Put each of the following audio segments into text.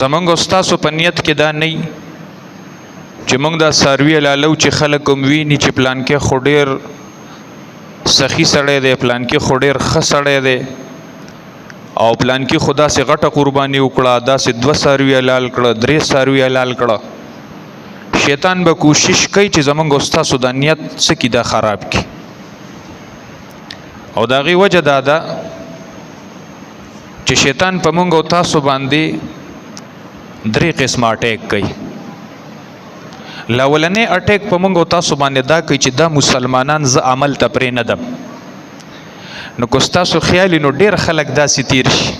زمونږ استاسو په نیت کې دا نه چې موږ دا څاروي لالو چې خلک هم ویني چې پلان کې خو ډېر سخي سړی دی، پلان کې خو ډېر ښه سړی دی او پلان کې خو داسې غټه قرباني وکړه، داسې 2 څاروي حلال کړه، 3 څاروي حلال کړه. شیطان به کوشش کوي چې زمونږ استاسو دا نیت څه کړي، دا خراب کړي. او د هغې وجه دا ده چې شیطان په موږ او تاسو باندې 3 قسمه اټیک کوي. لاولنې اټیک په موږ او تاسو باندې دا کوي چې دا مسلمانان زه عمل ته پرې نه دم. نو که ستاسو خیال نو ډېر خلک داسې تیر شي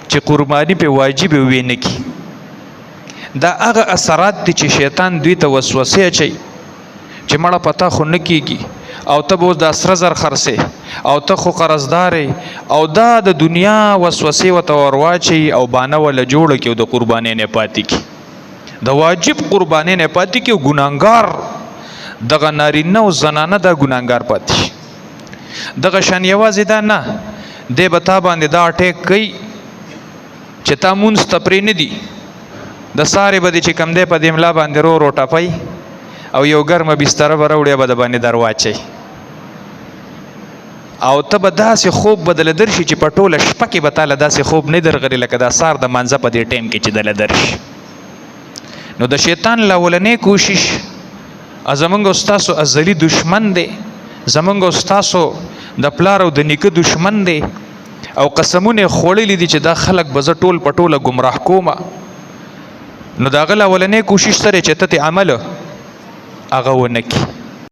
چې قرباني په واجب وي نه کړي. دا هغه اثرات دي چې شیطان دوی ته وسوسې اچوي چې مړه پتا خو نه کېږي او ته به اوس د سره زر خرڅې او ته خو قرضدار او دا د دنیا وسوسې ورته ورواچوي او بانه وله جوړه کړي او د قربانۍ نه پاتې کړي، د واجب قربانۍ نه پاتې کړي. ګناهګار دغه نارینه او زنانه دا ګناهګار پاتې شي. دغه شان یوازې دا نه دی به تا باندې دا اټیک کوي چې تا مونځ ته پرې نه دي، د سارې به دې چې کم دی په دې ملا باندې رو ټپی او یو ګرمه بستره به راوړی به د باندې در واچوي او ته به داسې خوب به دله درشي چې په ټوله شپه کې به تاله داسې خوب نه درغلي لکه دا سار د مانځه په دې ټایم کې چې دله درشي. نو د شیطان لاولنې کوشش زمونږ ستاسو ازلي دشمن دی، زمونږ ستاسو د پلار او د نیکه دشمن دی او قسمونه خوړلي دي چې دا خلک به زه ټول په ټوله ګمراه کومه. نو د هغه لاولنې کوشش سره چې ته عمل هغه ونه کړي.